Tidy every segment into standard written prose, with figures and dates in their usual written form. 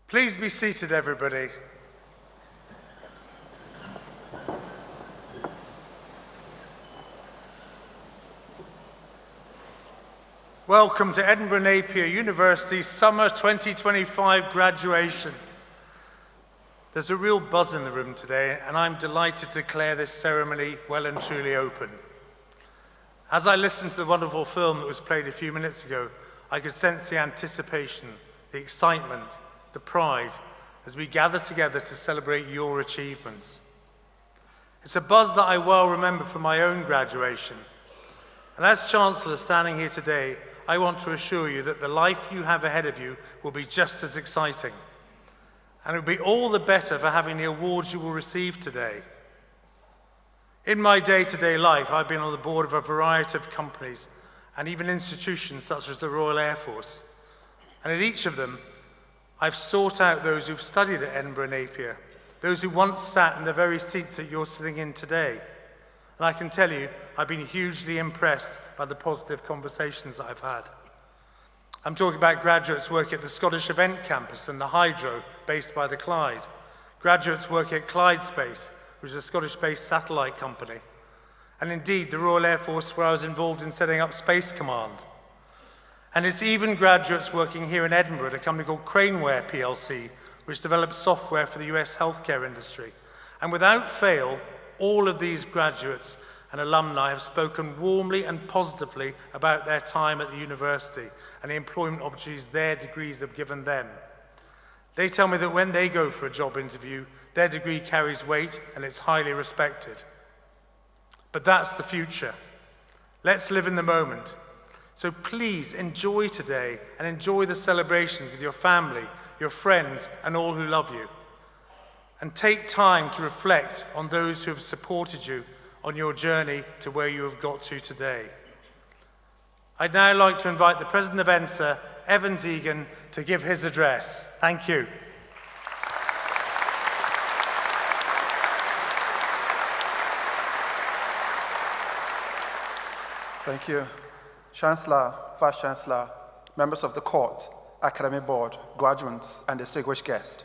Please be seated, everybody. Welcome to Edinburgh Napier University's Summer 2025 graduation. There's a real buzz in the room today, and I'm delighted to declare this ceremony well and truly open. As I listened to the wonderful film that was played a few minutes ago, I could sense the anticipation, the excitement, the pride, as we gather together to celebrate your achievements. It's a buzz that I well remember from my own graduation. And as Chancellor standing here today, I want to assure you that the life you have ahead of you will be just as exciting. And it will be all the better for having the awards you will receive today. In my day-to-day life, I've been on the board of a variety of companies and even institutions such as the Royal Air Force. And at each of them, I've sought out those who've studied at Edinburgh Napier, those who once sat in the very seats that you're sitting in today. And I can tell you, I've been hugely impressed by the positive conversations that I've had. I'm talking about graduates working at the Scottish Event Campus and the Hydro, based by the Clyde. Graduates working at Clyde Space, which is a Scottish-based satellite company. And indeed, the Royal Air Force, where I was involved in setting up Space Command. And it's even graduates working here in Edinburgh at a company called Craneware PLC, which develops software for the US healthcare industry. And without fail, all of these graduates and alumni have spoken warmly and positively about their time at the university and the employment opportunities their degrees have given them. They tell me that when they go for a job interview, their degree carries weight and it's highly respected. But that's the future. Let's live in the moment. So please enjoy today and enjoy the celebrations with your family, your friends, and all who love you. And take time to reflect on those who have supported you on your journey to where you have got to today. I'd now like to invite the President of ENSA, Evans Egan, to give his address. Thank you. Thank you. Chancellor, Vice Chancellor, members of the court, academic board, graduates, and distinguished guests.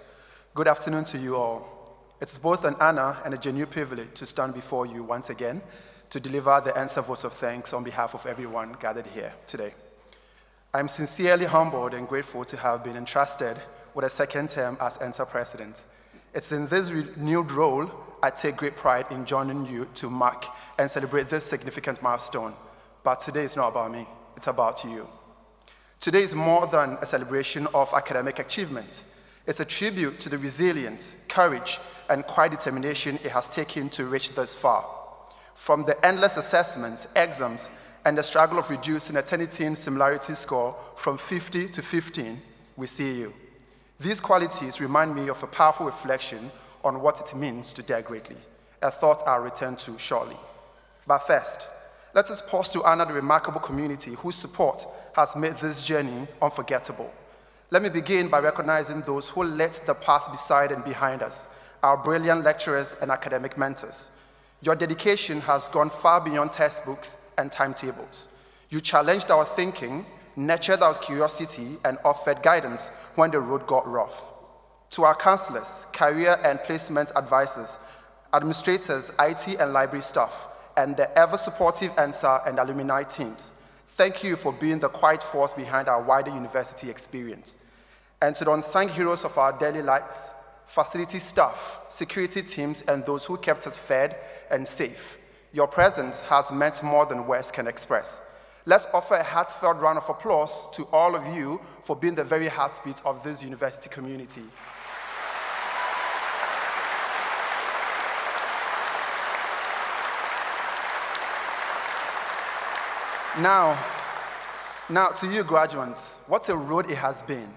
Good afternoon to you all. It's both an honor and a genuine privilege to stand before you once again to deliver the ENSA votes of thanks on behalf of everyone gathered here today. I'm sincerely humbled and grateful to have been entrusted with a second term as ENSA president. It's in this renewed role I take great pride in joining you to mark and celebrate this significant milestone. But today is not about me, it's about you. Today is more than a celebration of academic achievement. It's a tribute to the resilience, courage, and quiet determination it has taken to reach this far. From the endless assessments, exams, and the struggle of reducing a Turnitin similarity score from 50 to 15, we see you. These qualities remind me of a powerful reflection on what it means to dare greatly, a thought I'll return to shortly. But first, let us pause to honor the remarkable community whose support has made this journey unforgettable. Let me begin by recognizing those who lit the path beside and behind us, our brilliant lecturers and academic mentors. Your dedication has gone far beyond textbooks and timetables. You challenged our thinking, nurtured our curiosity, and offered guidance when the road got rough. To our counselors, career and placement advisors, administrators, IT and library staff, and the ever-supportive ENSA and alumni teams, thank you for being the quiet force behind our wider university experience. And to the unsung heroes of our daily lives, facility staff, security teams, and those who kept us fed and safe, your presence has meant more than words can express. Let's offer a heartfelt round of applause to all of you for being the very heartbeat of this university community. Now to you graduates, what a road it has been.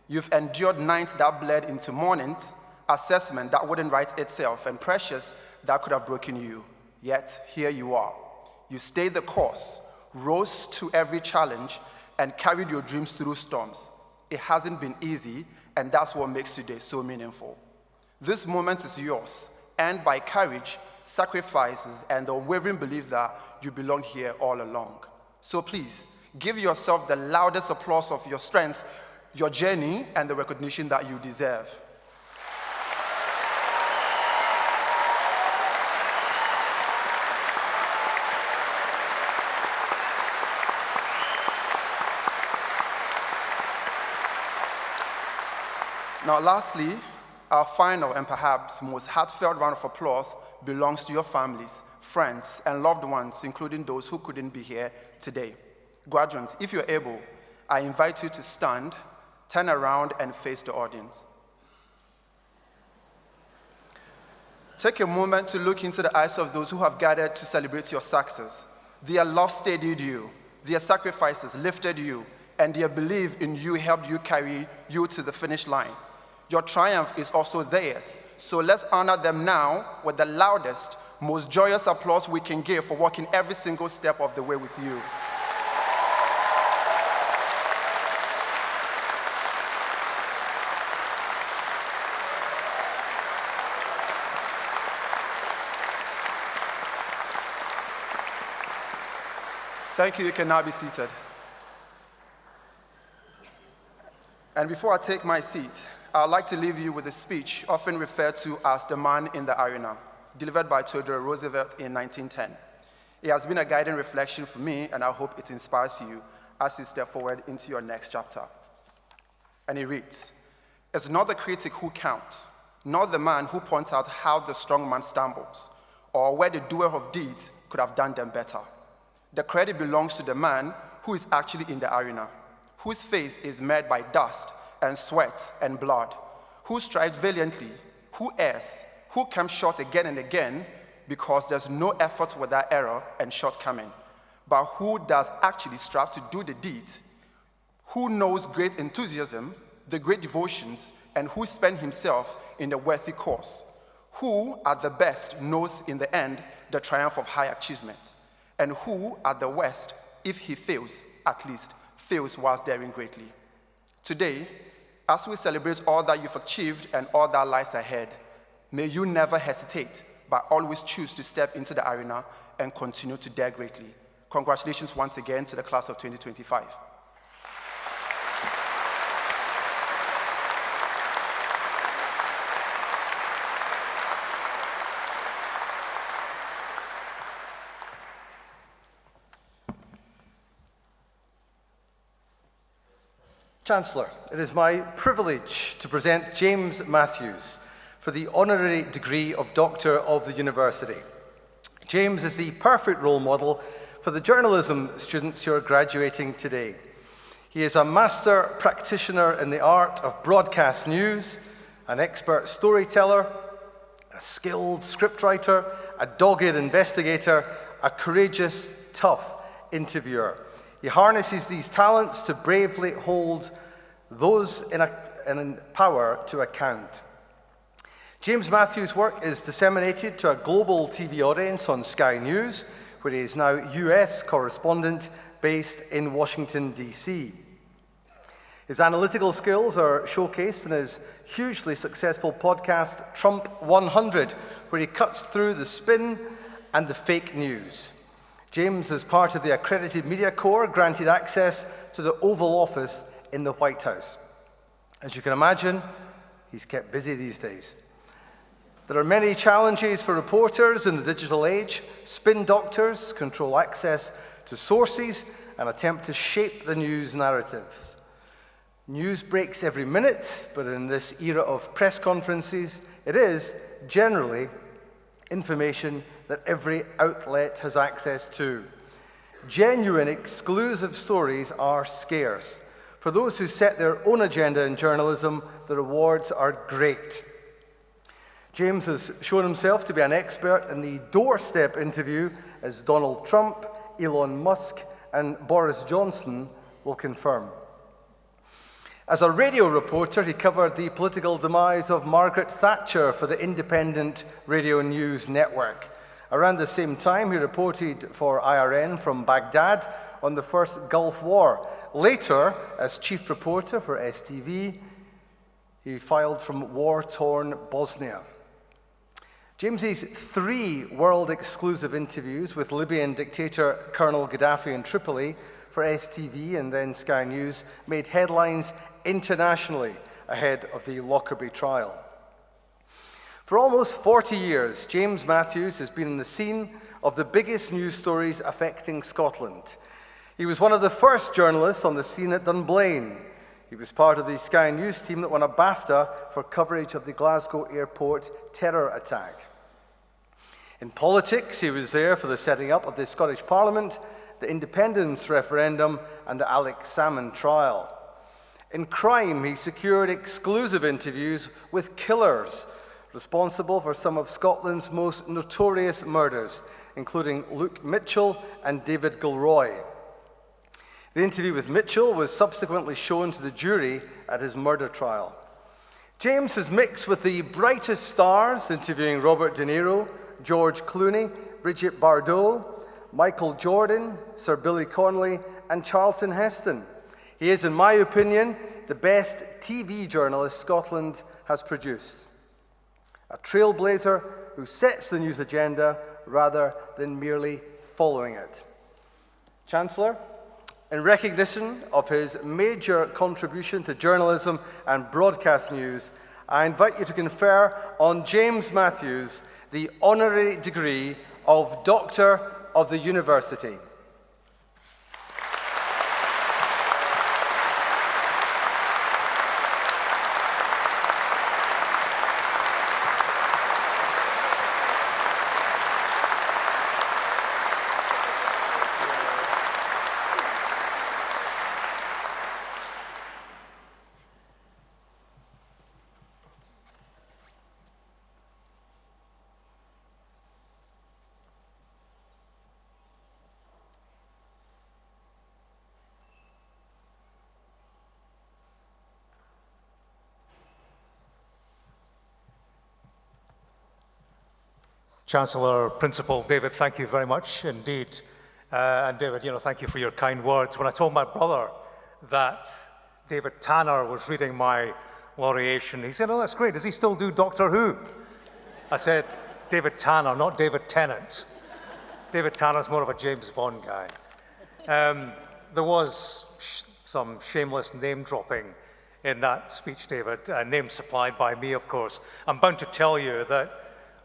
You've endured nights that bled into mornings, assessment that wouldn't write itself, and pressures that could have broken you. Yet, here you are. You stayed the course, rose to every challenge, and carried your dreams through storms. It hasn't been easy, and that's what makes today so meaningful. This moment is yours, and by courage, sacrifices, and the unwavering belief that you belong here all along. So please, give yourself the loudest applause of your strength your journey, and the recognition that you deserve. Now, lastly, our final and perhaps most heartfelt round of applause belongs to your families, friends, and loved ones, including those who couldn't be here today. Graduates, if you're able, I invite you to stand, turn around, and face the audience. Take a moment to look into the eyes of those who have gathered to celebrate your success. Their love steadied you, their sacrifices lifted you, and their belief in you helped you carry you to the finish line. Your triumph is also theirs, so let's honor them now with the loudest, most joyous applause we can give for walking every single step of the way with you. Thank you. You can now be seated. And before I take my seat, I'd like to leave you with a speech often referred to as the man in the arena, delivered by Theodore Roosevelt in 1910. It has been a guiding reflection for me, and I hope it inspires you as you step forward into your next chapter. And it reads, "It's not the critic who counts, not the man who points out how the strong man stumbles, or where the doer of deeds could have done them better. The credit belongs to the man who is actually in the arena, whose face is marred by dust and sweat and blood, who strives valiantly, who errs, who comes short again and again because there's no effort without error and shortcoming, but who does actually strive to do the deeds, who knows great enthusiasm, the great devotions, and who spends himself in a worthy cause, who at the best knows in the end the triumph of high achievement, and who at the worst, if he fails, at least fails whilst daring greatly. Today, as we celebrate all that you've achieved and all that lies ahead, may you never hesitate, but always choose to step into the arena and continue to dare greatly. Congratulations once again to the class of 2025. Chancellor, it is my privilege to present James Matthews for the honorary degree of Doctor of the University. James is the perfect role model for the journalism students who are graduating today. He is a master practitioner in the art of broadcast news, an expert storyteller, a skilled scriptwriter, a dogged investigator, a courageous, tough interviewer. He harnesses these talents to bravely hold those in power to account. James Matthews' work is disseminated to a global TV audience on Sky News, where he is now US correspondent based in Washington, DC. His analytical skills are showcased in his hugely successful podcast, Trump 100, where he cuts through the spin and the fake news. James, as part of the accredited media corps, granted access to the Oval Office in the White House. As you can imagine, he's kept busy these days. There are many challenges for reporters in the digital age. Spin doctors control access to sources and attempt to shape the news narratives. News breaks every minute, but in this era of press conferences, it is generally information that every outlet has access to. Genuine, exclusive stories are scarce. For those who set their own agenda in journalism, the rewards are great. James has shown himself to be an expert in the doorstep interview, as Donald Trump, Elon Musk, and Boris Johnson will confirm. As a radio reporter, he covered the political demise of Margaret Thatcher for the Independent Radio News Network. Around the same time, he reported for IRN from Baghdad on the First Gulf War. Later, as chief reporter for STV, he filed from war-torn Bosnia. James's 3 world-exclusive interviews with Libyan dictator Colonel Gaddafi in Tripoli for STV and then Sky News, made headlines internationally ahead of the Lockerbie trial. For almost 40 years, James Matthews has been on the scene of the biggest news stories affecting Scotland. He was one of the first journalists on the scene at Dunblane. He was part of the Sky News team that won a BAFTA for coverage of the Glasgow airport terror attack. In politics, he was there for the setting up of the Scottish Parliament, the independence referendum, and the Alex Salmond trial. In crime, he secured exclusive interviews with killers responsible for some of Scotland's most notorious murders, including Luke Mitchell and David Gilroy. The interview with Mitchell was subsequently shown to the jury at his murder trial. James has mixed with the brightest stars, interviewing Robert De Niro, George Clooney, Brigitte Bardot, Michael Jordan, Sir Billy Connolly, and Charlton Heston. He is, in my opinion, the best TV journalist Scotland has produced. A trailblazer who sets the news agenda rather than merely following it. Chancellor, in recognition of his major contribution to journalism and broadcast news, I invite you to confer on James Matthews the honorary degree of Doctor of the University. Chancellor Principal David, thank you very much indeed. And David, thank you for your kind words. When I told my brother that David Tanner was reading my laureation, he said, "Oh, that's great. Does he still do Doctor Who?" I said, "David Tanner, not David Tennant." David Tanner's more of a James Bond guy. There was some shameless name dropping in that speech, David, names supplied by me, of course. I'm bound to tell you that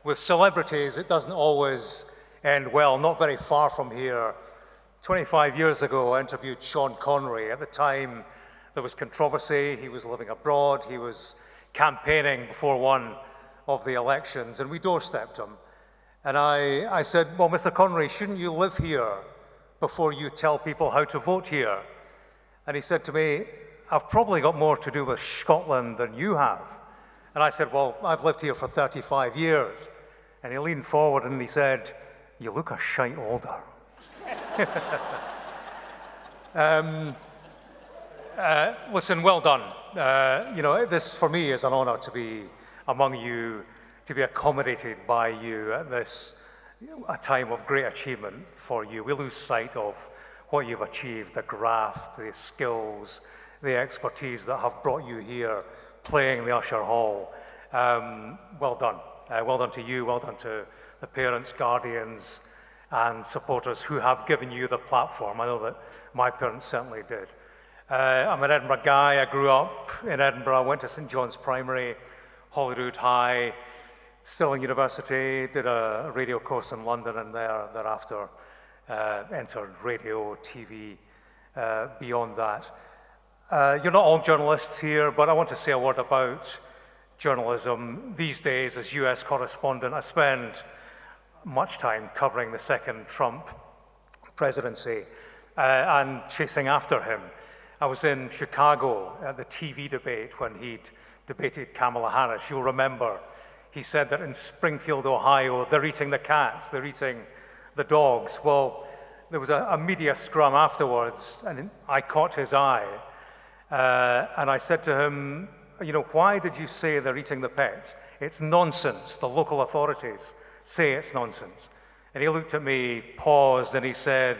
with celebrities, it doesn't always end well. Not very far from here, 25 years ago, I interviewed Sean Connery. At the time, there was controversy. He was living abroad. He was campaigning before one of the elections, and we doorstepped him. And I said, "Well, Mr. Connery, shouldn't you live here before you tell people how to vote here?" And he said to me, "I've probably got more to do with Scotland than you have." And I said, "Well, I've lived here for 35 years. And he leaned forward and he said, "You look a shite older." Listen, well done. This for me is an honor to be among you, to be accommodated by you at this a time of great achievement for you. We lose sight of what you've achieved, the graft, the skills, the expertise that have brought you here, playing the Usher Hall. Well done. Well done to you, well done to the parents, guardians, and supporters who have given you the platform. I know that my parents certainly did. I'm an Edinburgh guy. I grew up in Edinburgh, went to St John's Primary, Holyrood High, Stirling University, did a radio course in London, and thereafter entered radio, TV, beyond that. You're not all journalists here, but I want to say a word about journalism. These days, as US correspondent, I spend much time covering the second Trump presidency and chasing after him. I was in Chicago at the TV debate when he'd debated Kamala Harris. You'll remember he said that in Springfield, Ohio, they're eating the cats, they're eating the dogs. Well, there was a media scrum afterwards, and I caught his eye, and I said to him, "Why did you say they're eating the pets? It's nonsense. The local authorities say it's nonsense." And he looked at me, paused, and he said,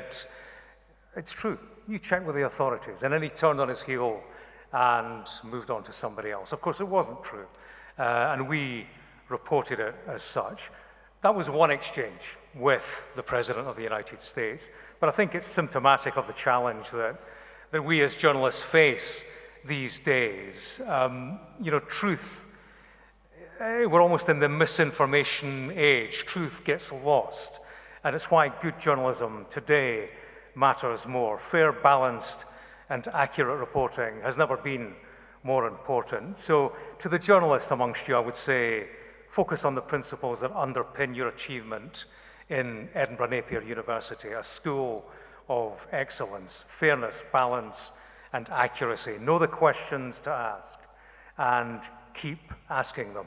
"It's true. You check with the authorities." And then he turned on his heel and moved on to somebody else. Of course, it wasn't true, and we reported it as such. That was one exchange with the President of the United States, but I think it's symptomatic of the challenge that we as journalists face these days. Truth, we're almost in the misinformation age. Truth gets lost, and it's why good journalism today matters more. Fair, balanced, and accurate reporting has never been more important. So to the journalists amongst you, I would say, focus on the principles that underpin your achievement in Edinburgh Napier University, a school of excellence: fairness, balance, and accuracy. Know the questions to ask and keep asking them.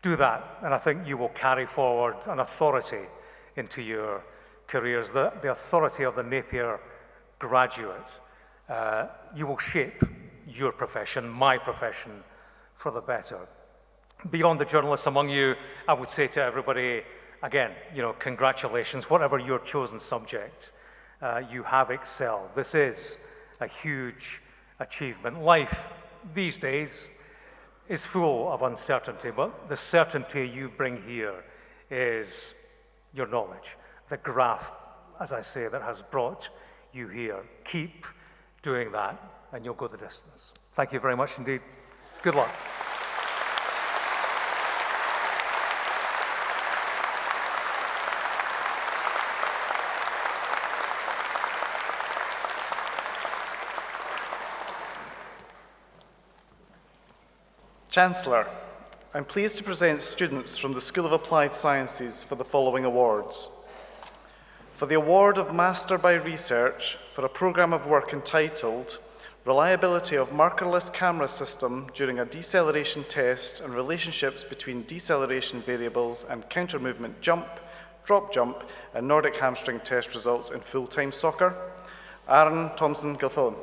Do that, and I think you will carry forward an authority into your careers, the authority of the Napier graduate. You will shape your profession, my profession, for the better. Beyond the journalists among you, I would say to everybody, again, congratulations, whatever your chosen subject, you have excelled. This is a huge achievement. Life these days is full of uncertainty, but the certainty you bring here is your knowledge, the graft, as I say, that has brought you here. Keep doing that, and you'll go the distance. Thank you very much indeed. Good luck. Chancellor, I'm pleased to present students from the School of Applied Sciences for the following awards. For the award of Master by Research for a programme of work entitled Reliability of Markerless Camera System During a Deceleration Test and Relationships Between Deceleration Variables and Counter-Movement Jump, Drop Jump and Nordic Hamstring Test Results in Full-Time Soccer, Aaron Thompson-Gilfillan.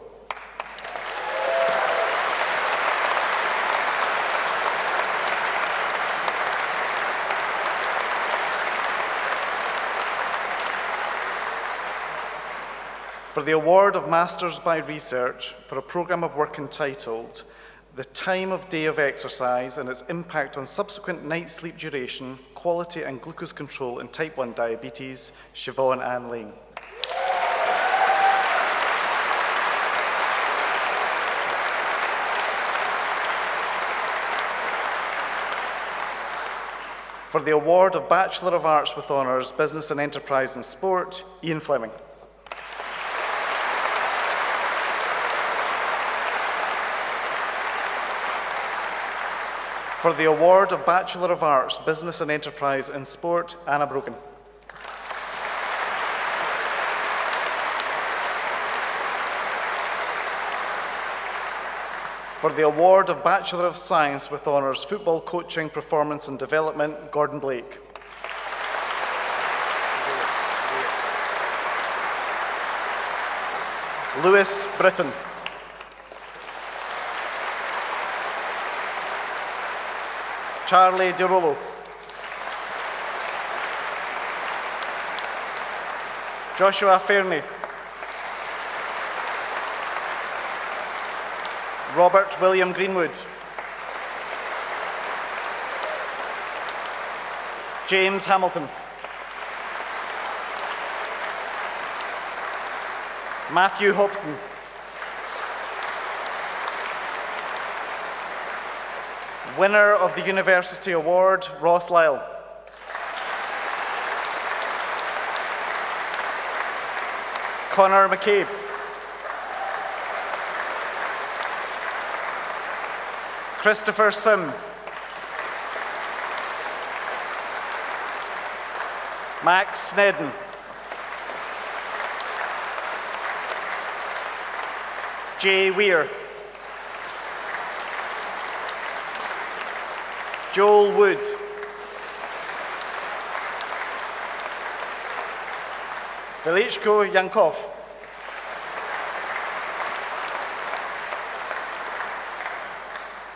For the award of Masters by Research for a programme of work entitled The Time of Day of Exercise and Its Impact on Subsequent Night Sleep Duration, Quality and Glucose Control in Type 1 Diabetes, Siobhan Ann Lane. For the award of Bachelor of Arts with Honours, Business and Enterprise in Sport, Ian Fleming. For the award of Bachelor of Arts, Business and Enterprise in Sport, Anna Brogan. For the award of Bachelor of Science with Honours, Football Coaching, Performance and Development, Gordon Blake. Lewis Britton. Charlie DeRollo. Joshua Fairney. Robert William Greenwood. James Hamilton. Matthew Hobson. Winner of the University Award, Ross Lyle. Connor McCabe. Christopher Sim. Max Snedden. Jay Weir. Joel Wood. Velichko Yankov.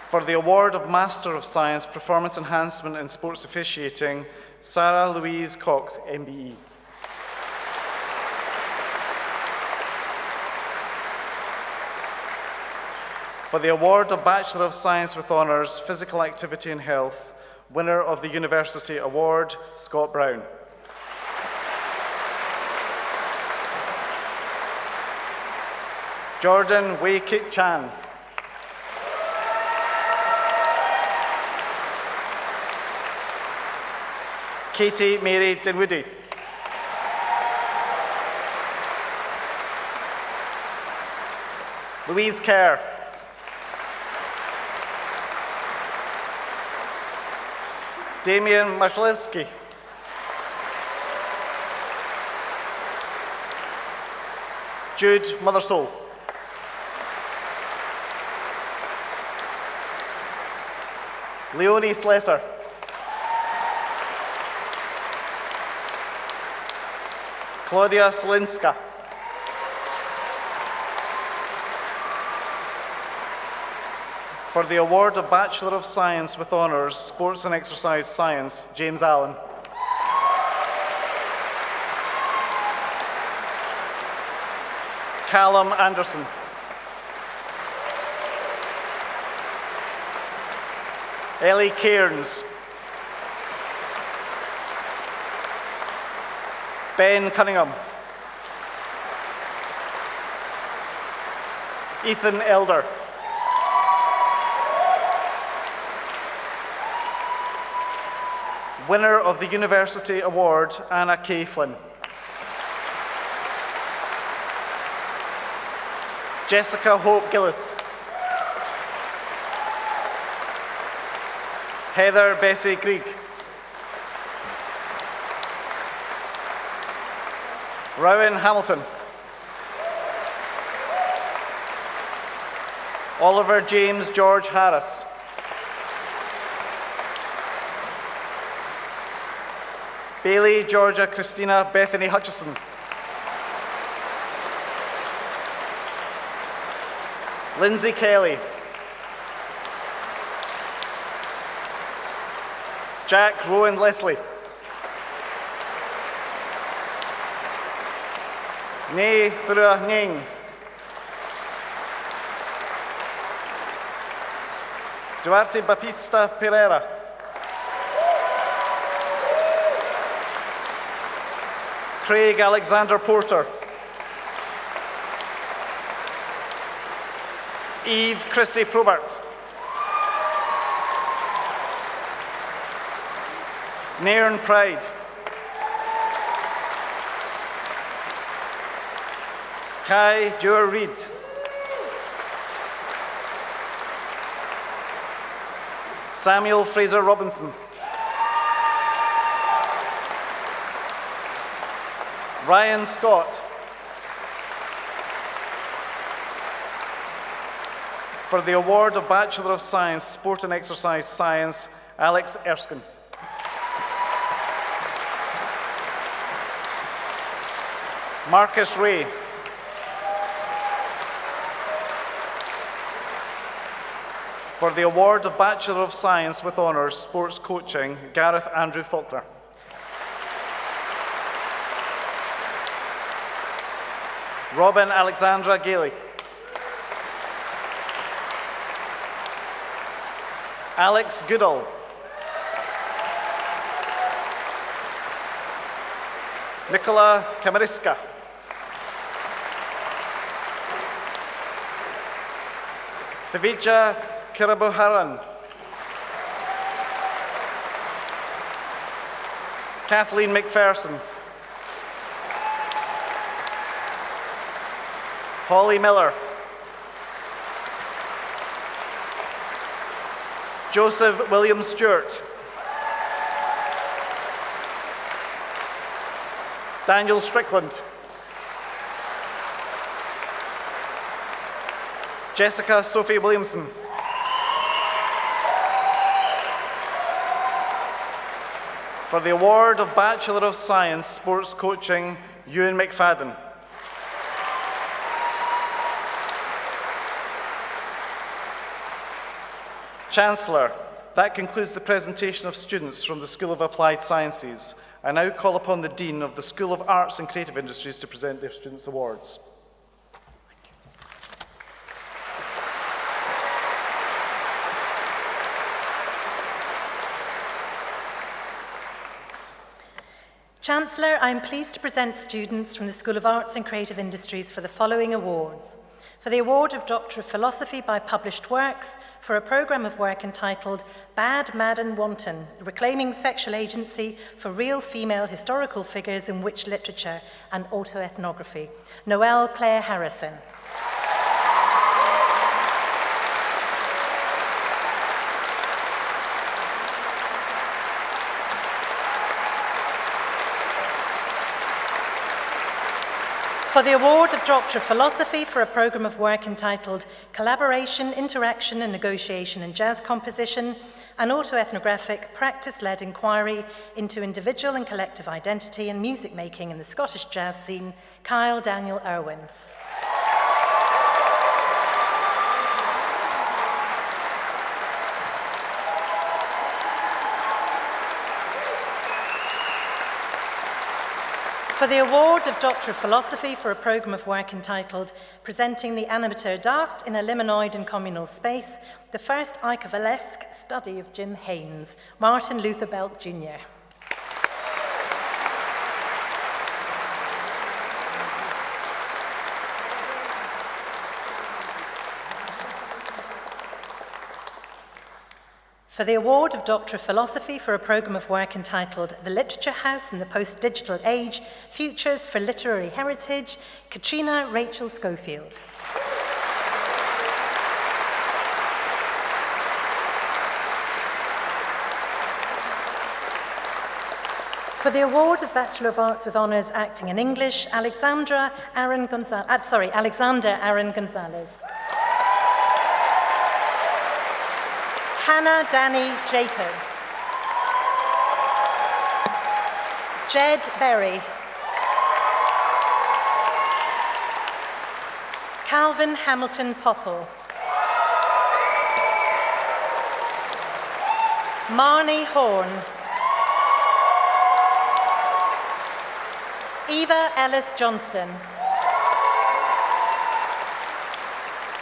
For the award of Master of Science, Performance Enhancement in Sports Officiating, Sarah Louise Cox, MBE. For the award of Bachelor of Science with Honours, Physical Activity and Health, Winner of the University Award, Scott Brown. Jordan Wei Kit Chan. Katie Mary Dinwoody. Louise Kerr. Damian Marzlewski. Jude Mothersole. Leonie Slesser. Claudia Solinska. For the award of Bachelor of Science with Honours, Sports and Exercise Science, James Allen. Callum Anderson. Ellie Cairns. Ben Cunningham. Ethan Elder. Winner of the University Award, Anna K. Flynn. Jessica Hope Gillis. Heather Bessie Grieg. Rowan Hamilton. Oliver James George Harris. Bailey Georgia Christina Bethany Hutchison. Lindsay Kelly. Jack Rowan Leslie. Nei Thura Ning. Duarte Baptista Pereira. Craig Alexander Porter. Eve Christie Probert. Nairn Pride. Kai Dewar Reid. Samuel Fraser Robinson. Ryan Scott. For the award of Bachelor of Science, Sport and Exercise Science, Alex Erskine. Marcus Ray. For the award of Bachelor of Science with Honours, Sports Coaching, Gareth Andrew Faulkner. Robin Alexandra Gailey. Alex Goodall. Nicola Kamariska. Savija Kirabuharan. Kathleen McPherson. Holly Miller. Joseph William Stewart. Daniel Strickland. Jessica Sophie Williamson. For the award of Bachelor of Science, Sports Coaching, Ewan McFadden. Chancellor, that concludes the presentation of students from the School of Applied Sciences. I now call upon the Dean of the School of Arts and Creative Industries to present their Students' Awards. Chancellor, I am pleased to present students from the School of Arts and Creative Industries for the following awards. For the award of Doctor of Philosophy by Published Works, for a programme of work entitled Bad, Mad and Wanton, Reclaiming Sexual Agency for Real Female Historical Figures in Witch Literature and Autoethnography, Noelle Claire Harrison. For the award of Doctor of Philosophy for a programme of work entitled Collaboration, Interaction and Negotiation in Jazz Composition, an autoethnographic, practice-led inquiry into individual and collective identity and music making in the Scottish jazz scene, Kyle Daniel Irwin. For the award of Doctor of Philosophy for a programme of work entitled Presenting the Animateur d'Art in a Liminoid and Communal Space, the first Icavalesque study of Jim Haynes, Martin Luther Belk Jr. For the award of Doctor of Philosophy for a programme of work entitled The Literature House in the Post-Digital Age, Futures for Literary Heritage, Katrina Rachel Schofield. For the award of Bachelor of Arts with Honours Acting in English, Alexander Aaron Gonzalez. Hannah Danny Jacobs. Jed Berry. Calvin Hamilton Popple. Marnie Horn. Eva Ellis Johnston.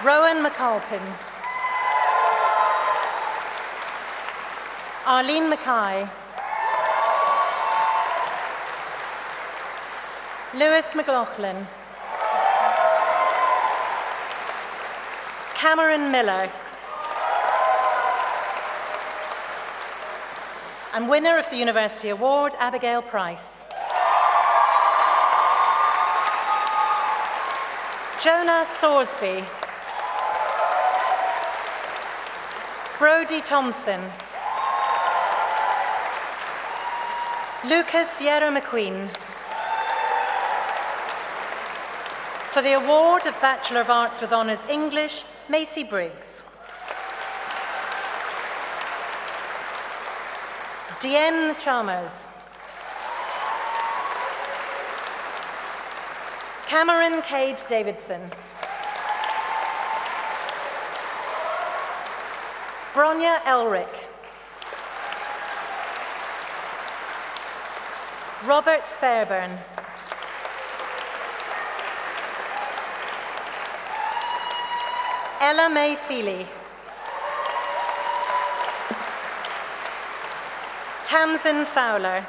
Rowan McAlpin. Arlene Mackay. Lewis McLaughlin. Cameron Miller. And winner of the University Award, Abigail Price. Jonah Sorsby. Brodie Thompson. Lucas Vieira McQueen. For the award of Bachelor of Arts with Honours English, Macy Briggs. Diane Chalmers. Cameron Cade Davidson. Bronya Elric. Robert Fairburn. Ella May Feely. Tamsin Fowler.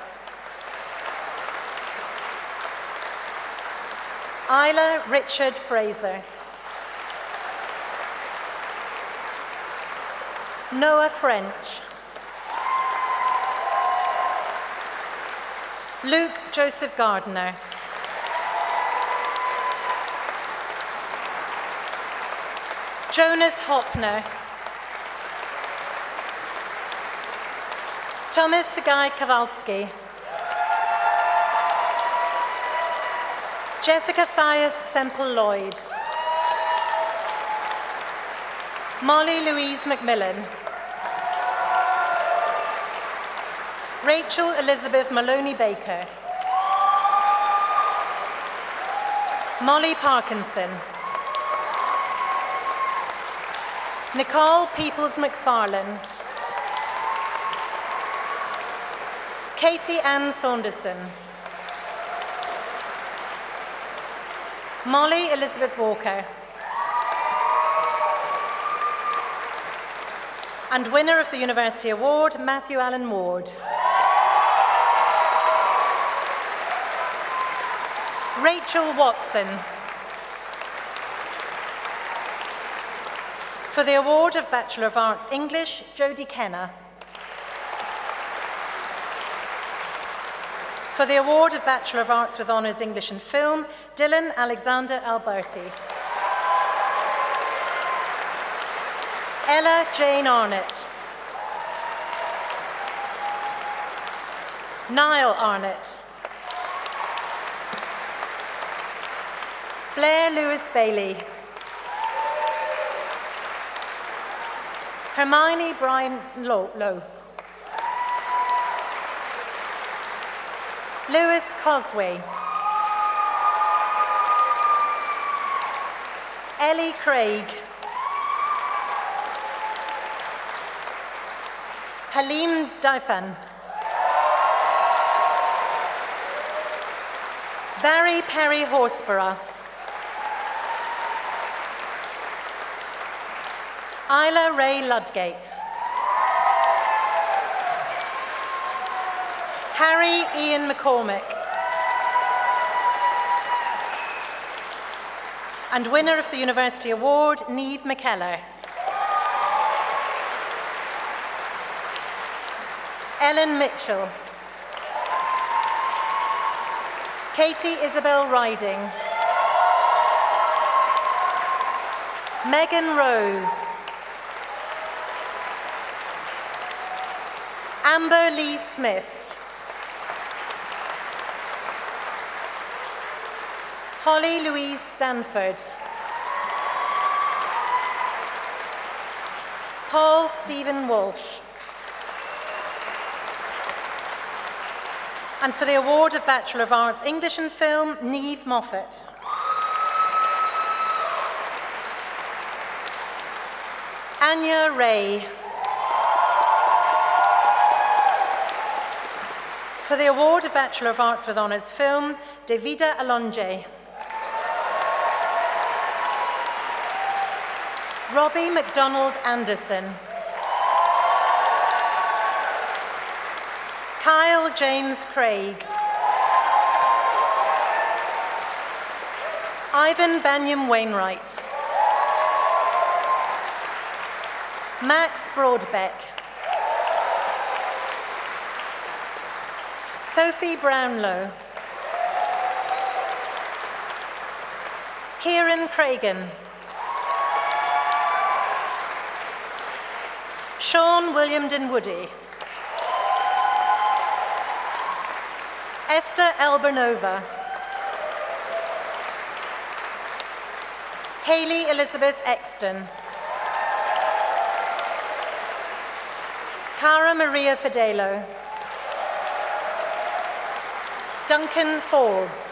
Isla Richard Fraser. Noah French. Luke Joseph Gardner. Jonas Hopner. Thomas Sagai Kowalski. Jessica Thias Semple Lloyd. Molly Louise McMillan. Rachel Elizabeth Maloney Baker. Molly Parkinson. Nicole Peoples McFarlane. Katie Ann Saunderson. Molly Elizabeth Walker. And winner of the University Award, Matthew Allen Ward. Rachel Watson. For the award of Bachelor of Arts English, Jodie Kenner. For the award of Bachelor of Arts with Honours English and Film, Dylan Alexander Alberti. Ella Jane Arnott. Niall Arnott. Blair Lewis Bailey. Hermione Brian Lowe. Lewis Cosway. Ellie Craig. Halim Daifan. Barry Perry Horsborough. Isla Ray Ludgate. Harry Ian McCormick. And winner of the University Award, Niamh McKellar. Ellen Mitchell. Katie Isabel Riding. Megan Rose. Amber Lee Smith. Holly Louise Stanford. Paul Stephen Walsh. And for the award of Bachelor of Arts English and Film, Niamh Moffat. Anya Ray. For the award of Bachelor of Arts with Honours Film, Davida Alonje. Robbie MacDonald Anderson. Kyle James Craig. Ivan Banyam Wainwright. Max Broadbeck. Sophie Brownlow. Kieran Cragen. Sean William Dinwoody. Esther Elbernova. Hayley Elizabeth Exton. Cara Maria Fidelo. Duncan Forbes.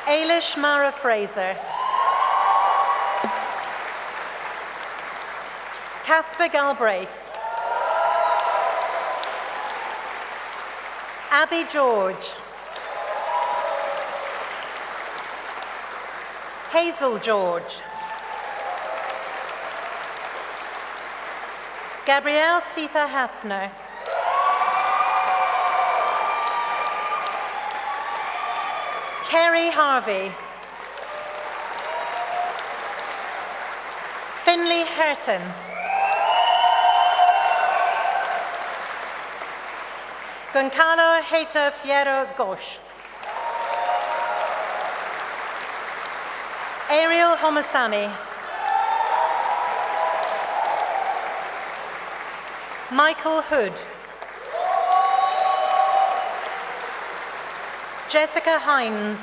Ailish Mara Fraser. Casper Galbraith. Abby George. Hazel George. Gabrielle Sitha Hafner. Kerry Harvey. Finley Herton. Goncalo Heita Fierro Ghosh. Ariel Homasani. Michael Hood. Jessica Hines.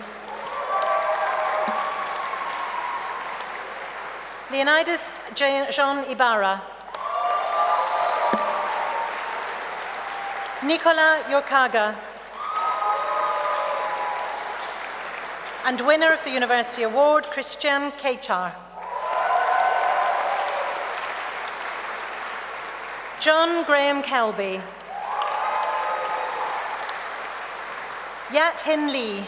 Leonidas Jean Ibarra. Nicola Yokaga. And winner of the University Award, Christian Kechar. John Graham Kelby. Yat Hin Lee.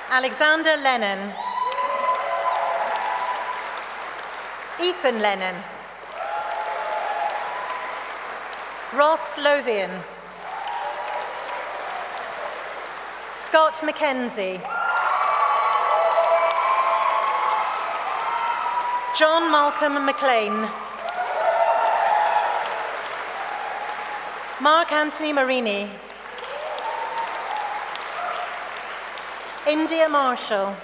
Alexander Lennon. Ethan Lennon. Ross Lothian. Scott Mackenzie. John Malcolm McLean. Mark Anthony Marini. India Marshall.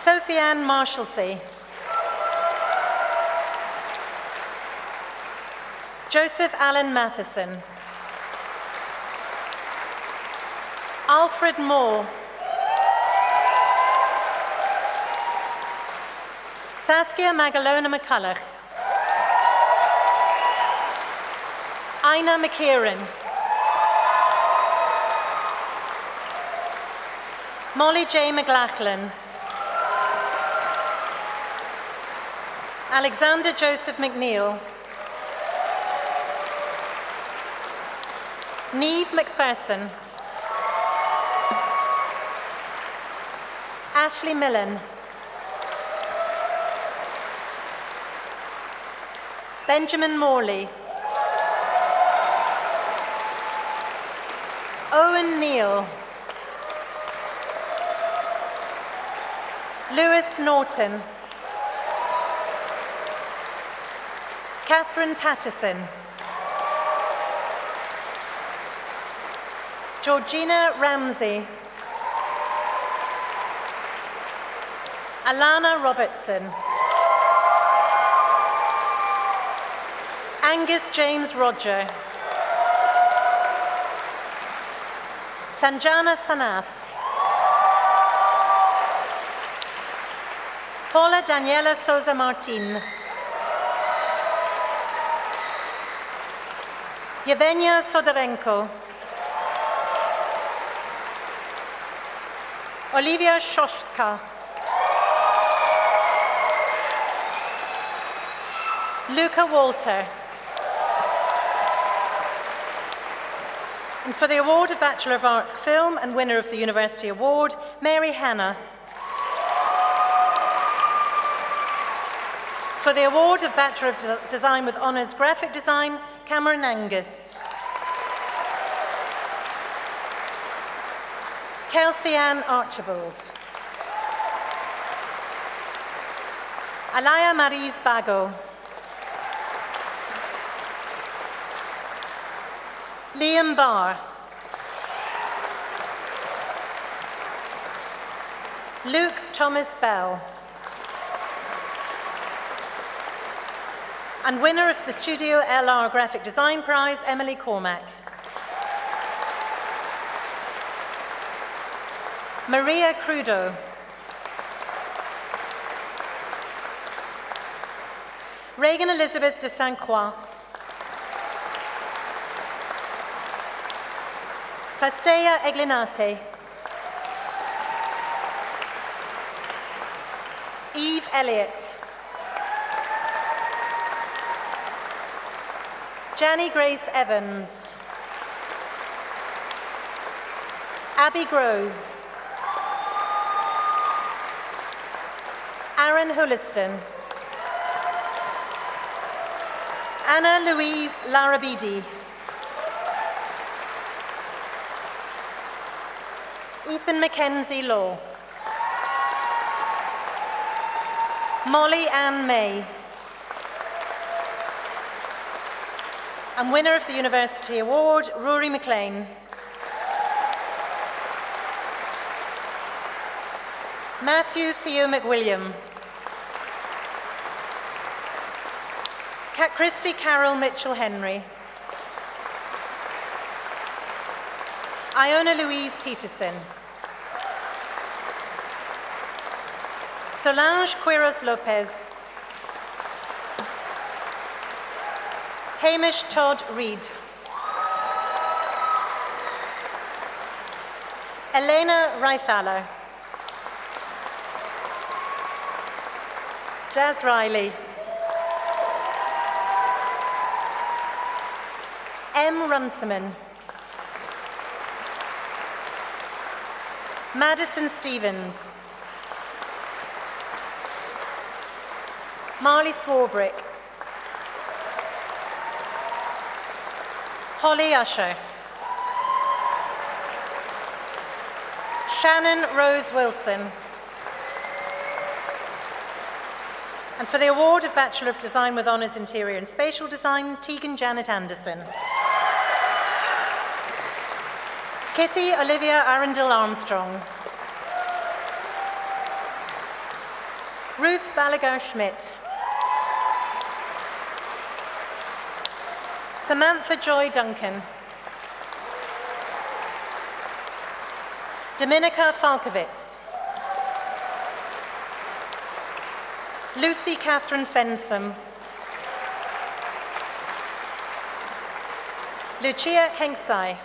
Sophie Ann Marshalsea. Joseph Allen Matheson. Alfred Moore. Saskia Magalona McCulloch. Ina McKieran. Molly J. McLachlan. Alexander Joseph McNeil. Neve McPherson. Ashley Millen. Benjamin Morley. Owen Neal. Lewis Norton. Catherine Patterson. Georgina Ramsey. Alana Robertson. Angus James Roger. Sanjana Sanath. Paula Daniela Souza Martin. Yevgenia Sodorenko. Olivia Shoshka. Luca Walter. And for the award of Bachelor of Arts Film and winner of the University Award, Mary Hanna. For the award of Bachelor of Design with Honours Graphic Design, Cameron Angus. Kelsey Ann Archibald. Alaya Marise Bago. Liam Barr. Luke Thomas Bell. And winner of the Studio LR Graphic Design Prize, Emily Cormack. Maria Crudo. Reagan Elizabeth de Saint Croix. Fastea Eglinate. Eve Elliott. Janny Grace Evans. Abby Groves. Aaron Hulliston. Anna Louise Larabidi. Ethan Mackenzie Law. Molly Ann May. And winner of the University Award, Rory McLean. Matthew Theo McWilliam. Christy Carol Mitchell Henry. Iona Louise Peterson. Solange Quiros Lopez. Hamish Todd Reed. Elena Reithaler. Jazz Riley. M. Runciman. Madison Stevens. Marley Swarbrick. Holly Usher. Shannon Rose Wilson. And for the award of Bachelor of Design with Honours Interior and Spatial Design, Tegan Janet Anderson. Kitty Olivia Arundel Armstrong. Ruth Balagar Schmidt. Samantha Joy Duncan. Dominika Falkovitz. Lucy Catherine Fensom. Lucia Hengsai.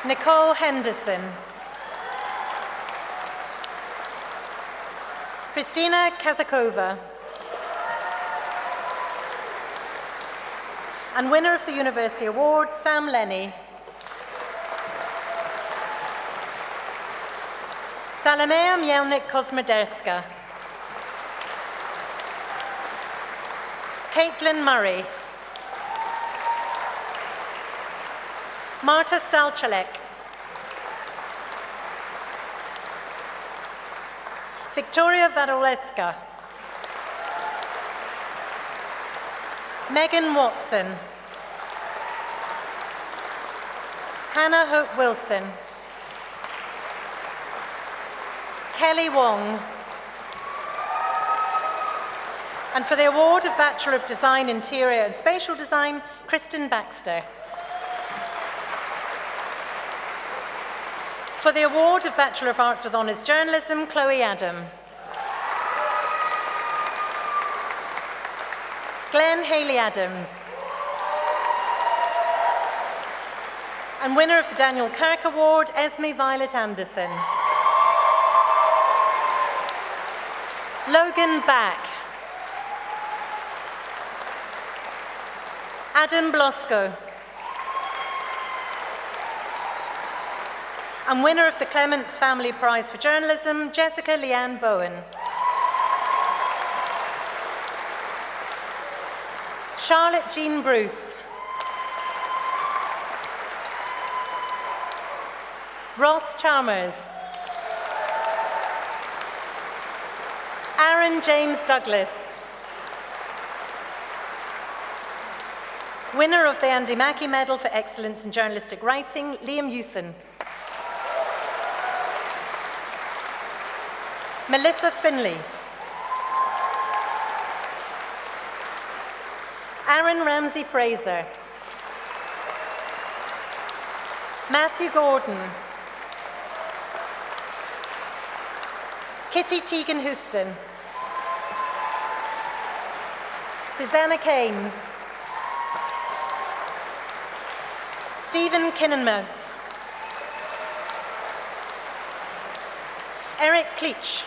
Nicole Henderson. Christina Kazakova. And winner of the University Award, Sam Lenny. Salomea Mielnik-Kosmoderska. Caitlin Murray. Marta Stalchalek. Victoria Vadoleska. Megan Watson. Hannah Hope Wilson. Kelly Wong. And for the award of Bachelor of Design, Interior and Spatial Design, Kristen Baxter. For the award of Bachelor of Arts with Honours Journalism, Chloe Adam. Glenn Haley Adams. And winner of the Daniel Kirk Award, Esme Violet Anderson. Logan Back. Adam Blosco. And winner of the Clements Family Prize for Journalism, Jessica Leanne Bowen. Charlotte Jean Bruce. Ross Chalmers. Aaron James Douglas. Winner of the Andy Mackey Medal for Excellence in Journalistic Writing, Liam Hewson. Melissa Finley. Aaron Ramsey Fraser. Matthew Gordon. Kitty Tegan Houston. Susanna Kane. Stephen Kinnenmouth. Eric Cleach.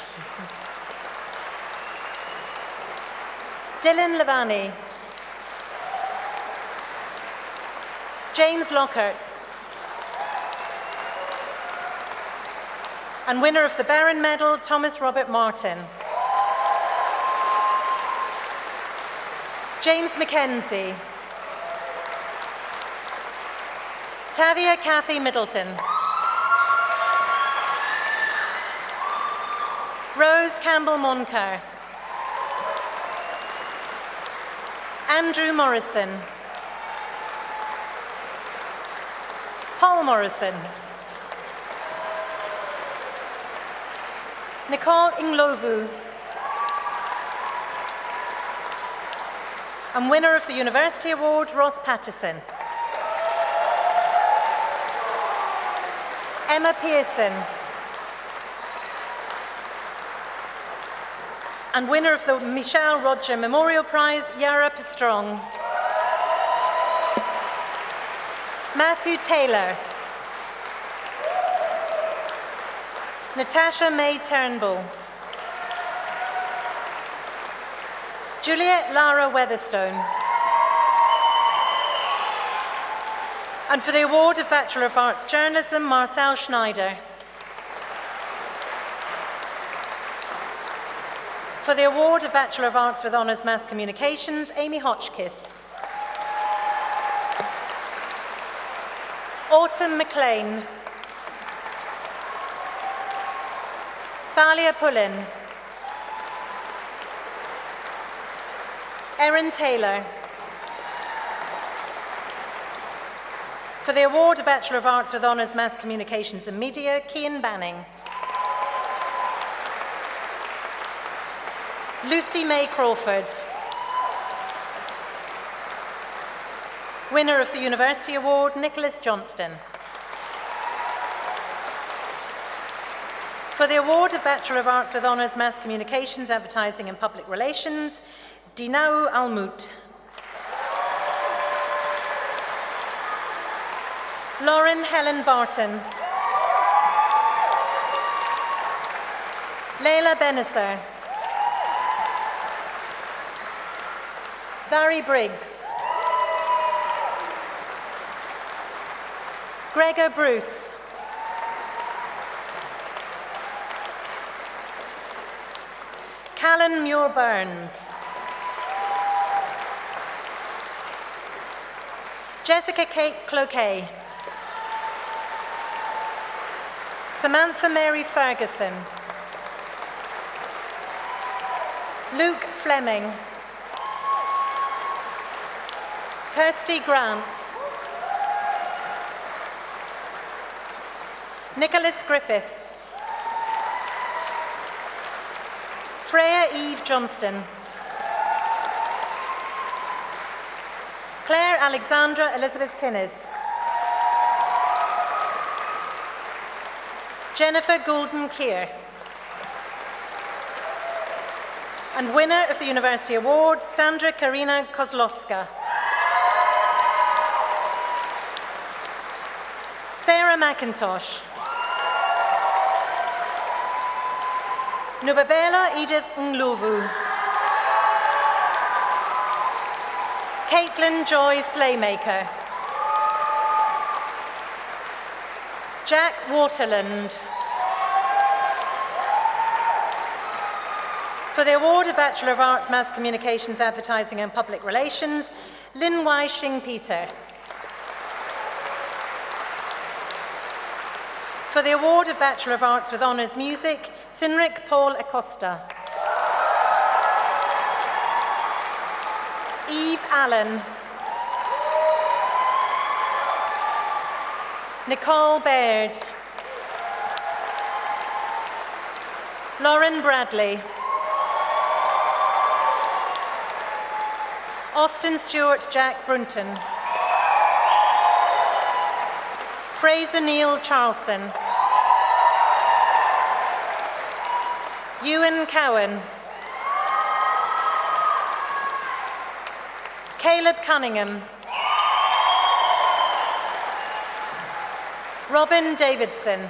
Dylan Lavani. James Lockhart. And winner of the Barron Medal, Thomas Robert Martin. James Mackenzie. Tavia Kathy Middleton. Rose Campbell Moncur. Andrew Morrison. Paul Morrison. Nicole Inglovu. And winner of the University Award, Ross Patterson. Emma Pearson. And winner of the Michelle Roger Memorial Prize, Yara Pistrong. Matthew Taylor. Natasha May Turnbull. Juliet Lara Weatherstone. And for the award of Bachelor of Arts Journalism, Marcel Schneider. For the award of Bachelor of Arts with Honours Mass Communications, Amy Hotchkiss. Autumn McLean. Thalia Pullin. Erin Taylor. For the award of Bachelor of Arts with Honours Mass Communications and Media, Cian Banning. Lucy May Crawford. Winner of the University Award, Nicholas Johnston. For the award of Bachelor of Arts with Honours Mass Communications, Advertising and Public Relations, Dinau Almut. Lauren Helen Barton. Leila Benisser. Barry Briggs. Gregor Bruce. Callan Muir Burns. Jessica Kate Cloquet. Samantha Mary Ferguson. Luke Fleming. Kirsty Grant. Nicholas Griffith. Freya Eve Johnston. Claire Alexandra Elizabeth Kinnes. Jennifer Goulden Keir. And winner of the University Award, Sandra Karina Kozlowska. Sarah McIntosh. Nubabela Edith Nglovu. Caitlin Joy Slaymaker. Jack Waterland. For the award of Bachelor of Arts, Mass Communications, Advertising and Public Relations, Lin Wai Shing Peter. For the award of Bachelor of Arts with Honours Music, Sinric Paul Acosta. Eve Allen. Nicole Baird. Lauren Bradley. Austin Stewart Jack Brunton. Fraser Neil Charlson. Ewan Cowan. Caleb Cunningham. Robin Davidson.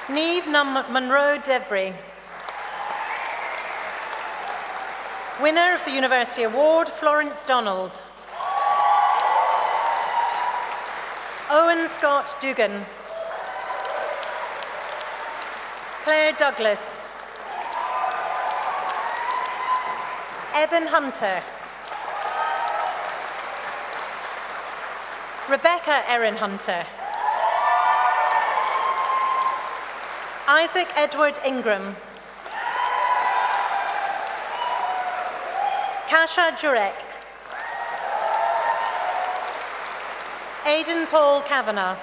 Neve Monroe Devry. Winner of the University Award, Florence Donald. Owen Scott Dugan. Claire Douglas. Evan Hunter. Rebecca Erin Hunter. Isaac Edward Ingram. Kasha Jurek. Aidan Paul Kavanagh.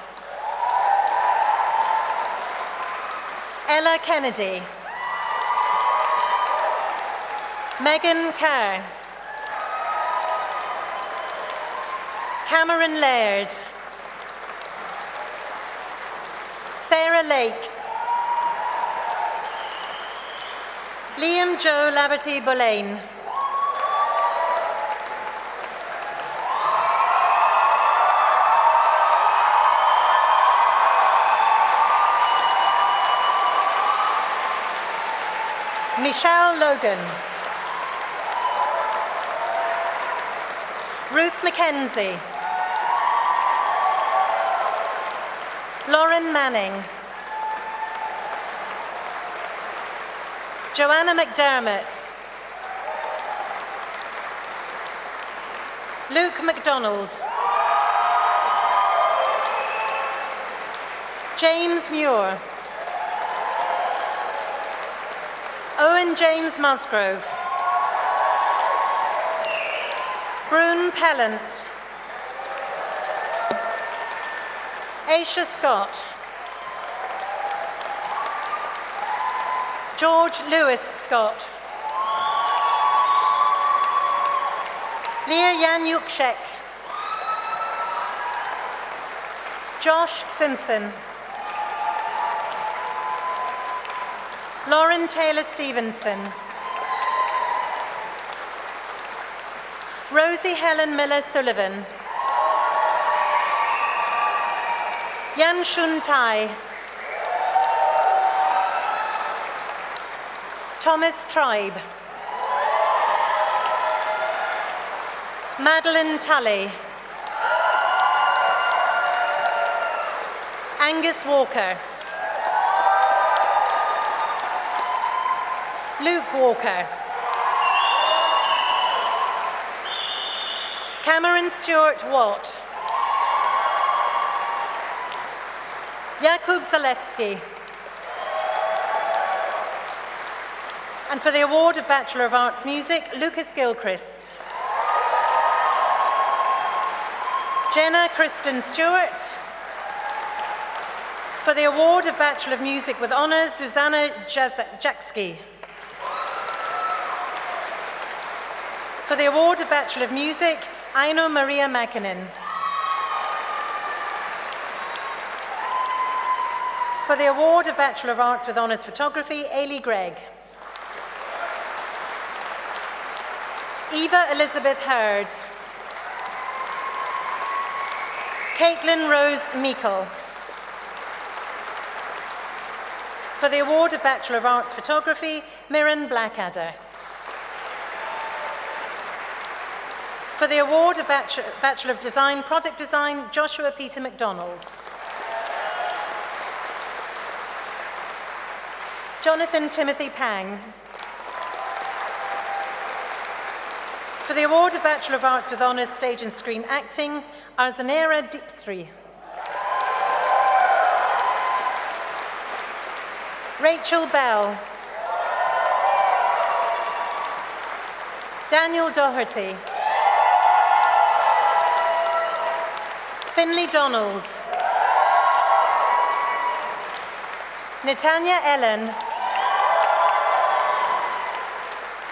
Ella Kennedy. Megan Kerr. Cameron Laird. Sarah Lake. Liam Joe Laverty Boleyn. Michelle Logan. Ruth Mackenzie. Lauren Manning. Joanna McDermott. Luke MacDonald. James Muir. Owen James Musgrove. Brune Pellant. Aisha Scott. George Lewis Scott. Leah Yanyukshek. Josh Simpson. Lauren Taylor Stevenson. Rosie Helen Miller Sullivan. Yan Shun Tai. Thomas Tribe. Madeline Tully. Angus Walker. Luke Walker. Cameron Stewart Watt. Jakub Zalewski. And for the award of Bachelor of Arts Music, Lucas Gilchrist. Jenna Kristen Stewart. For the award of Bachelor of Music with Honours, Susanna Jaksky. For the award of Bachelor of Music, Aino Maria Mäkinen. For the award of Bachelor of Arts with Honours Photography, Ailey Gregg. Eva Elizabeth Hurd. Caitlin Rose Meikle. For the award of Bachelor of Arts Photography, Mirren Blackadder. For the award of Bachelor of Design, Product Design, Joshua Peter MacDonald. Jonathan Timothy Pang. For the award of Bachelor of Arts with Honours Stage and Screen Acting, Arzanera Dipsri. Rachel Bell. Daniel Doherty. Finley Donald. Netanya Ellen.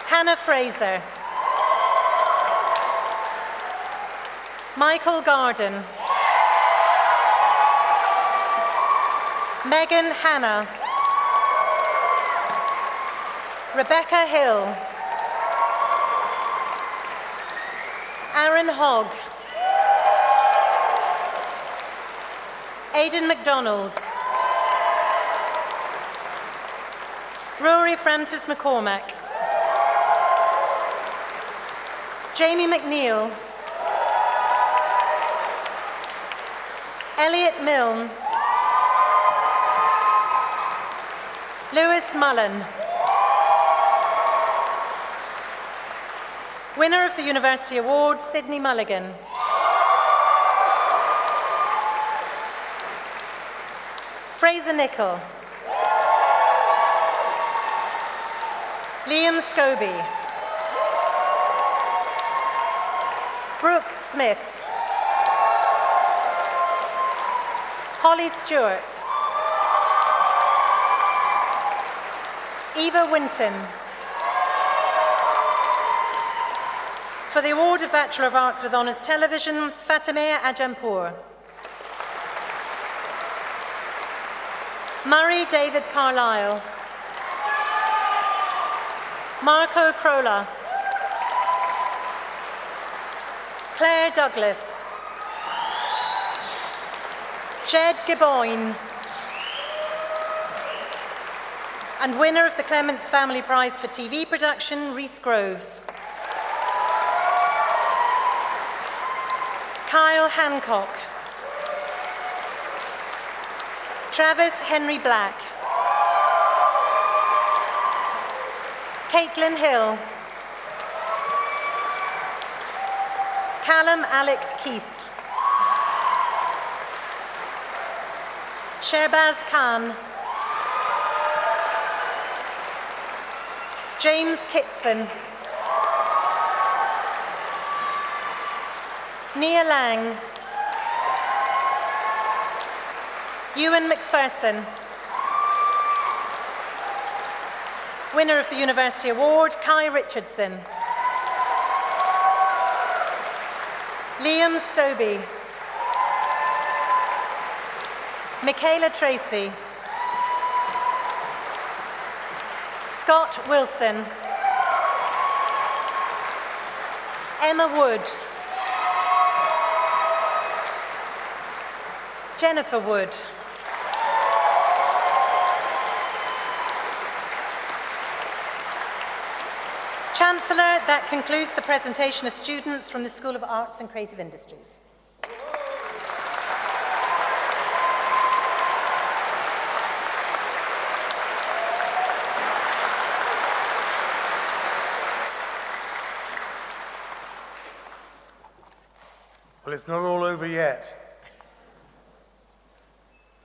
Hannah Fraser. Michael Garden. Megan Hanna. Rebecca Hill. Aaron Hogg. Aidan MacDonald. Rory Francis McCormack. Jamie McNeil. Elliot Milne. Lewis Mullen. Winner of the University Award, Sydney Mulligan. Fraser Nichol. Liam Scobie. Brooke Smith. Holly Stewart. Eva Winton. For the award of Bachelor of Arts with Honours Television, Fatemeh Ajampur. Murray David Carlisle. Marco Crolla. Claire Douglas. Jed Giboyne. And winner of the Clements Family Prize for TV production, Rhys Groves. Kyle Hancock. Travis Henry Black. Caitlin Hill. Callum Alec Keith. Sherbaz Khan. James Kitson. Nia Lang. Ewan McPherson. Winner of the University Award, Kai Richardson. Liam Stobie. Michaela Tracy. Scott Wilson. Emma Wood. Jennifer Wood. Chancellor, that concludes the presentation of students from the School of Arts and Creative Industries. Well, it's not all over yet.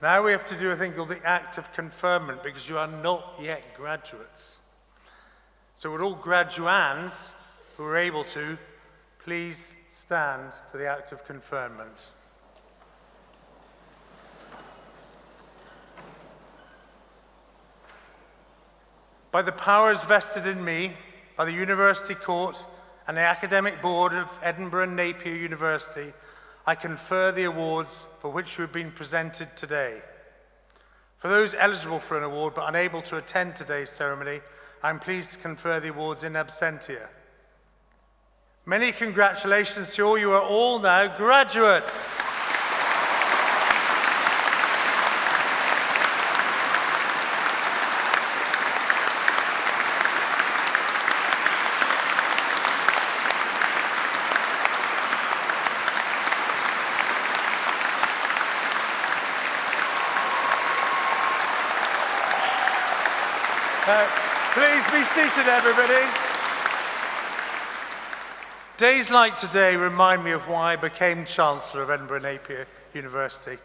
Now we have to do a thing called the act of conferment, because you are not yet graduates. So would all graduands who are able to, please stand for the act of conferment. By the powers vested in me by the University Court and the Academic Board of Edinburgh Napier University, I confer the awards for which you have been presented today. For those eligible for an award but unable to attend today's ceremony, I am pleased to confer the awards in absentia. Many congratulations to all. You are all now graduates. Please be seated, everybody. Days like today remind me of why I became Chancellor of Edinburgh Napier University.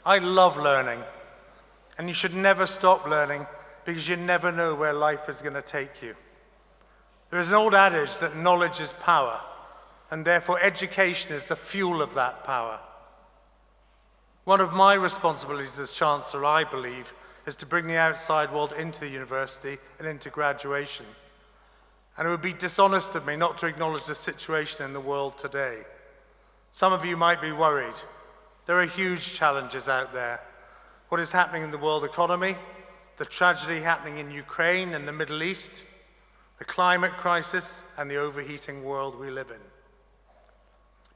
I love learning, and you should never stop learning, because you never know where life is going to take you. There is an old adage that knowledge is power, and therefore education is the fuel of that power. One of my responsibilities as Chancellor, I believe, is to bring the outside world into the university and into graduation. And it would be dishonest of me not to acknowledge the situation in the world today. Some of you might be worried. There are huge challenges out there. What is happening in the world economy, the tragedy happening in Ukraine and the Middle East, the climate crisis, and the overheating world we live in.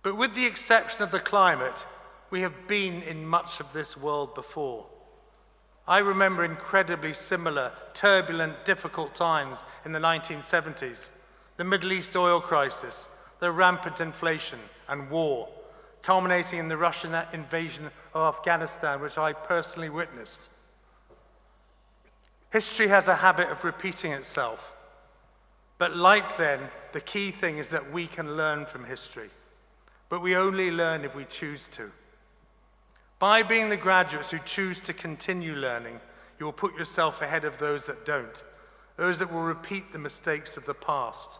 But with the exception of the climate, we have been in much of this world before. I remember incredibly similar, turbulent, difficult times in the 1970s, the Middle East oil crisis, the rampant inflation and war, culminating in the Russian invasion of Afghanistan, which I personally witnessed. History has a habit of repeating itself, but like then, the key thing is that we can learn from history, but we only learn if we choose to. By being the graduates who choose to continue learning, you will put yourself ahead of those that don't, those that will repeat the mistakes of the past.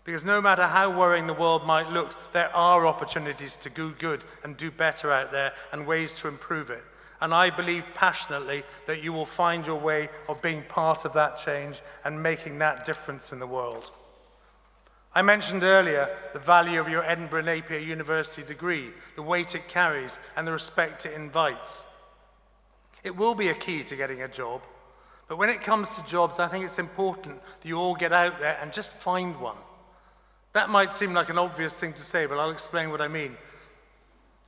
Because no matter how worrying the world might look, there are opportunities to do good and do better out there and ways to improve it. And I believe passionately that you will find your way of being part of that change and making that difference in the world. I mentioned earlier the value of your Edinburgh Napier University degree, the weight it carries, and the respect it invites. It will be a key to getting a job, but when it comes to jobs, I think it's important that you all get out there and just find one. That might seem like an obvious thing to say, but I'll explain what I mean.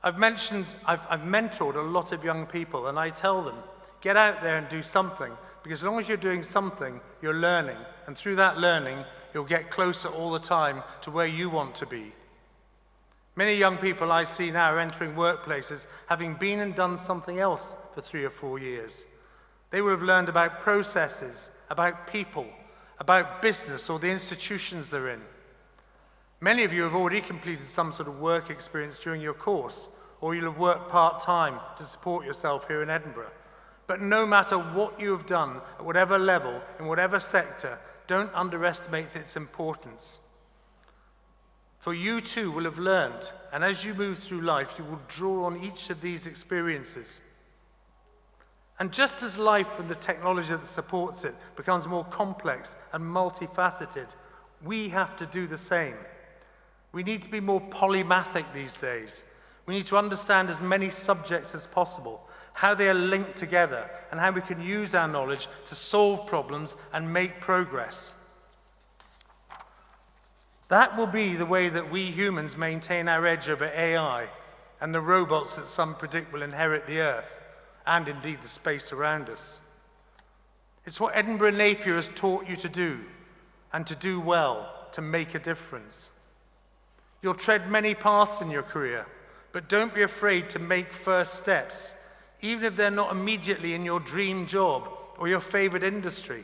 I've mentored a lot of young people, and I tell them, get out there and do something, because as long as you're doing something, you're learning, and through that learning, you'll get closer all the time to where you want to be. Many young people I see now are entering workplaces having been and done something else for 3 or 4 years. They will have learned about processes, about people, about business or the institutions they're in. Many of you have already completed some sort of work experience during your course, or you'll have worked part-time to support yourself here in Edinburgh. But no matter what you have done, at whatever level, in whatever sector, don't underestimate its importance. For you too will have learned, and as you move through life, you will draw on each of these experiences. And just as life and the technology that supports it becomes more complex and multifaceted, we have to do the same. We need to be more polymathic these days. We need to understand as many subjects as possible, how they are linked together, and how we can use our knowledge to solve problems and make progress. That will be the way that we humans maintain our edge over AI and the robots that some predict will inherit the Earth, and indeed the space around us. It's what Edinburgh Napier has taught you to do, and to do well, to make a difference. You'll tread many paths in your career, but don't be afraid to make first steps, even if they're not immediately in your dream job or your favorite industry.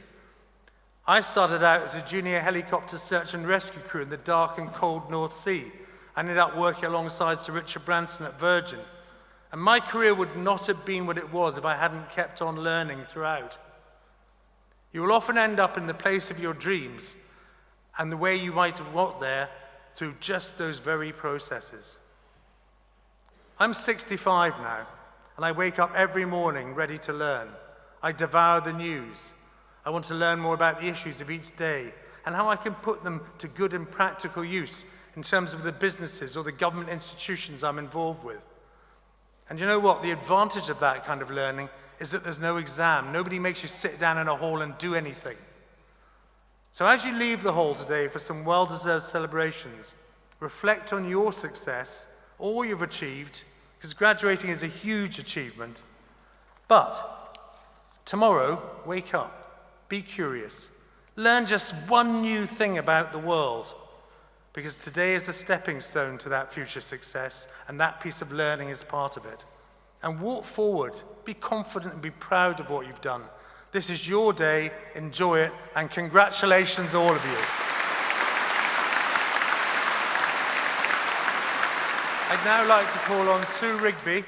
I started out as a junior helicopter search and rescue crew in the dark and cold North Sea. I ended up working alongside Sir Richard Branson at Virgin. And my career would not have been what it was if I hadn't kept on learning throughout. You will often end up in the place of your dreams and the way you might have got there through just those very processes. I'm 65 now, and I wake up every morning ready to learn. I devour the news. I want to learn more about the issues of each day and how I can put them to good and practical use in terms of the businesses or the government institutions I'm involved with. And you know what? The advantage of that kind of learning is that there's no exam. Nobody makes you sit down in a hall and do anything. So as you leave the hall today for some well-deserved celebrations, reflect on your success, all you've achieved, because graduating is a huge achievement. But tomorrow, wake up. Be curious. Learn just one new thing about the world, because today is a stepping stone to that future success, and that piece of learning is part of it. And walk forward. Be confident and be proud of what you've done. This is your day. Enjoy it, and congratulations, all of you. I'd now like to call on Sue Rigby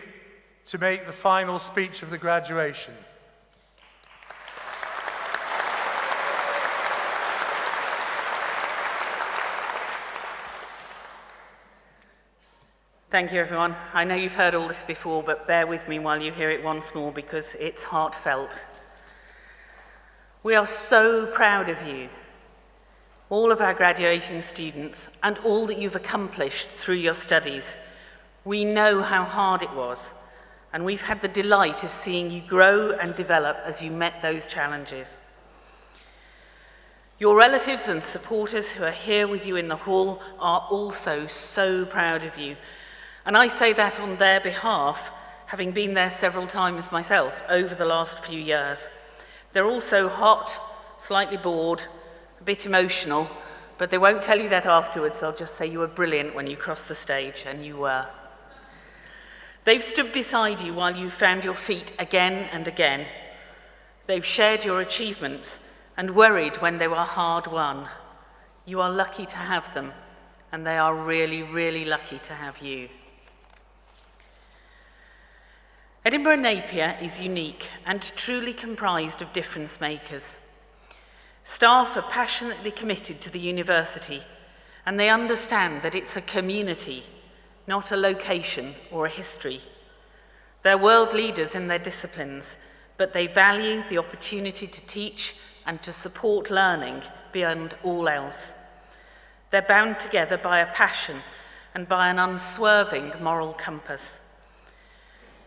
to make the final speech of the graduation. Thank you, everyone. I know you've heard all this before, but bear with me while you hear it once more because it's heartfelt. We are so proud of you, all of our graduating students, and all that you've accomplished through your studies. We know how hard it was, and we've had the delight of seeing you grow and develop as you met those challenges. Your relatives and supporters who are here with you in the hall are also so proud of you. And I say that on their behalf, having been there several times myself over the last few years. They're also hot, slightly bored, a bit emotional, but they won't tell you that afterwards. They'll just say you were brilliant when you crossed the stage, and you were. They've stood beside you while you found your feet again and again. They've shared your achievements and worried when they were hard won. You are lucky to have them, and they are really, really lucky to have you. Edinburgh Napier is unique and truly comprised of difference makers. Staff are passionately committed to the university, and they understand that it's a community, not a location or a history. They're world leaders in their disciplines, but they value the opportunity to teach and to support learning beyond all else. They're bound together by a passion and by an unswerving moral compass.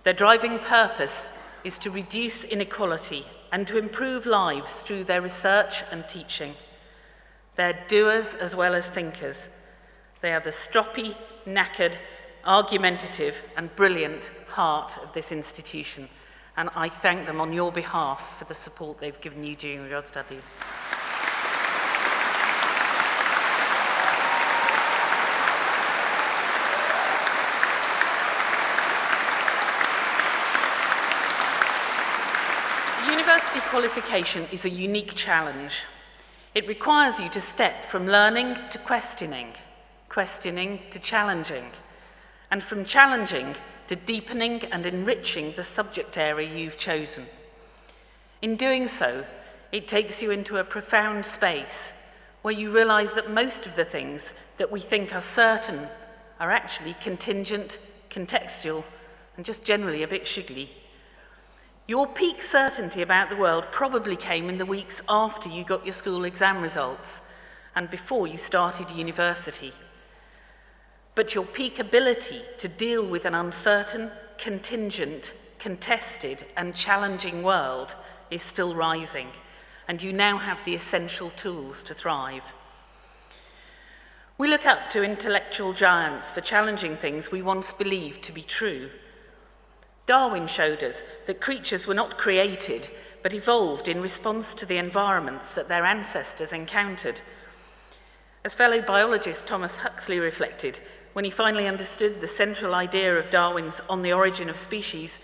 Their driving purpose is to reduce inequality and to improve lives through their research and teaching. They're doers as well as thinkers. They are the stroppy, knackered, argumentative and brilliant heart of this institution, and I thank them on your behalf for the support they've given you during your studies. University qualification is a unique challenge. It requires you to step from learning to questioning, questioning to challenging, and from challenging to deepening and enriching the subject area you've chosen. In doing so, it takes you into a profound space where you realise that most of the things that we think are certain are actually contingent, contextual, and just generally a bit shiggly. Your peak certainty about the world probably came in the weeks after you got your school exam results and before you started university. But your peak ability to deal with an uncertain, contingent, contested, and challenging world is still rising, and you now have the essential tools to thrive. We look up to intellectual giants for challenging things we once believed to be true. Darwin showed us that creatures were not created, but evolved in response to the environments that their ancestors encountered. As fellow biologist Thomas Huxley reflected, when he finally understood the central idea of Darwin's On the Origin of Species,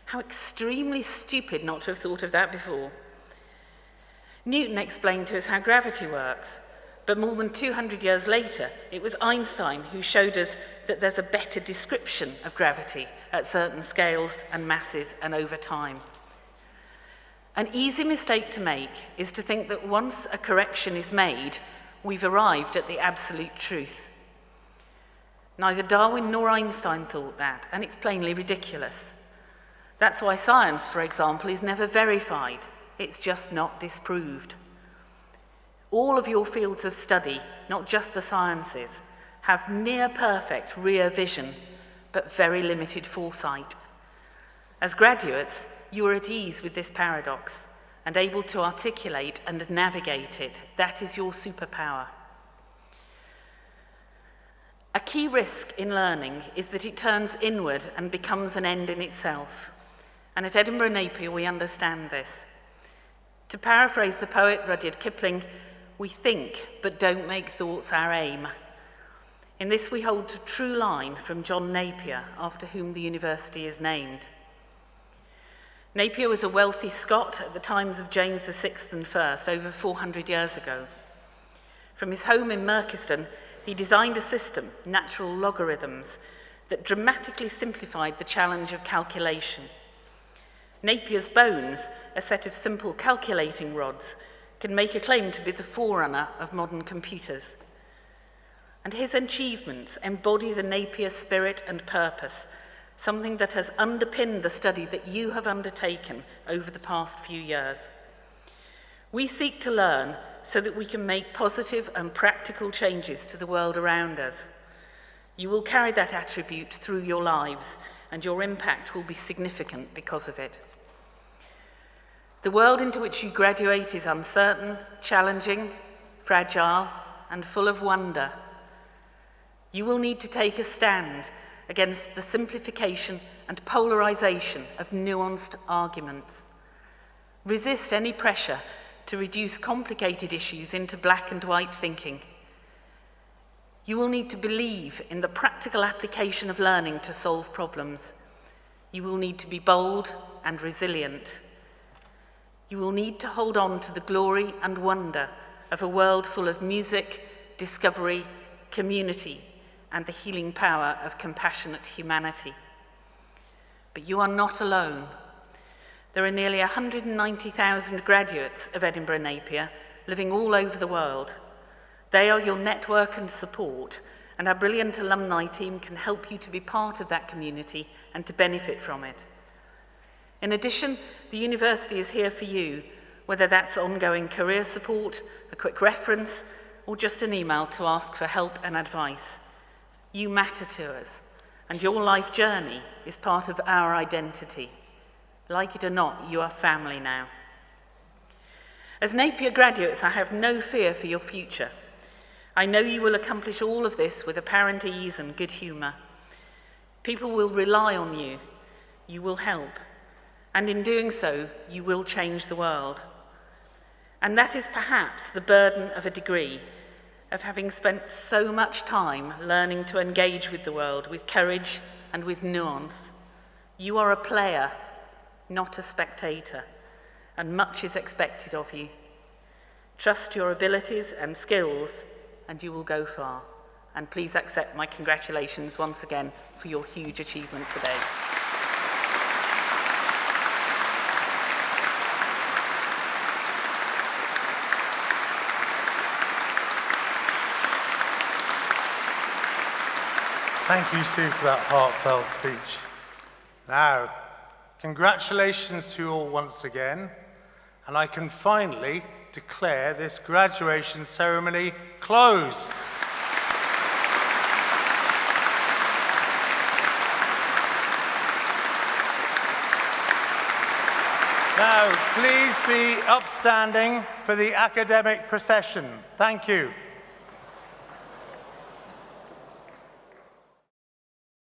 how extremely stupid not to have thought of that before. Newton explained to us how gravity works, but more than 200 years later, it was Einstein who showed us that there's a better description of gravity at certain scales and masses and over time. An easy mistake to make is to think that once a correction is made, we've arrived at the absolute truth. Neither Darwin nor Einstein thought that, and it's plainly ridiculous. That's why science, for example, is never verified. It's just not disproved. All of your fields of study, not just the sciences, have near-perfect rear vision, but very limited foresight. As graduates, you are at ease with this paradox and able to articulate and navigate it. That is your superpower. A key risk in learning is that it turns inward and becomes an end in itself. And at Edinburgh Napier, we understand this. To paraphrase the poet Rudyard Kipling, we think, but don't make thoughts our aim. In this, we hold a true line from John Napier, after whom the university is named. Napier was a wealthy Scot at the times of James VI and I, over 400 years ago. From his home in Merchiston, he designed a system, natural logarithms, that dramatically simplified the challenge of calculation. Napier's bones, a set of simple calculating rods, can make a claim to be the forerunner of modern computers. And his achievements embody the Napier spirit and purpose, something that has underpinned the study that you have undertaken over the past few years. We seek to learn so that we can make positive and practical changes to the world around us. You will carry that attribute through your lives, and your impact will be significant because of it. The world into which you graduate is uncertain, challenging, fragile, and full of wonder. You will need to take a stand against the simplification and polarization of nuanced arguments. Resist any pressure to reduce complicated issues into black and white thinking. You will need to believe in the practical application of learning to solve problems. You will need to be bold and resilient. You will need to hold on to the glory and wonder of a world full of music, discovery, community, and the healing power of compassionate humanity. But you are not alone. There are nearly 190,000 graduates of Edinburgh Napier living all over the world. They are your network and support, and our brilliant alumni team can help you to be part of that community and to benefit from it. In addition, the university is here for you, whether that's ongoing career support, a quick reference, or just an email to ask for help and advice. You matter to us, and your life journey is part of our identity. Like it or not, you are family now. As Napier graduates, I have no fear for your future. I know you will accomplish all of this with apparent ease and good humour. People will rely on you. You will help. And in doing so, you will change the world. And that is perhaps the burden of a degree, of having spent so much time learning to engage with the world with courage and with nuance. You are a player, not a spectator, and much is expected of you. Trust your abilities and skills, and you will go far. And please accept my congratulations once again for your huge achievement today. Thank you, Sue, for that heartfelt speech. Now, congratulations to you all once again, and I can finally declare this graduation ceremony closed. Now, please be upstanding for the academic procession. Thank you.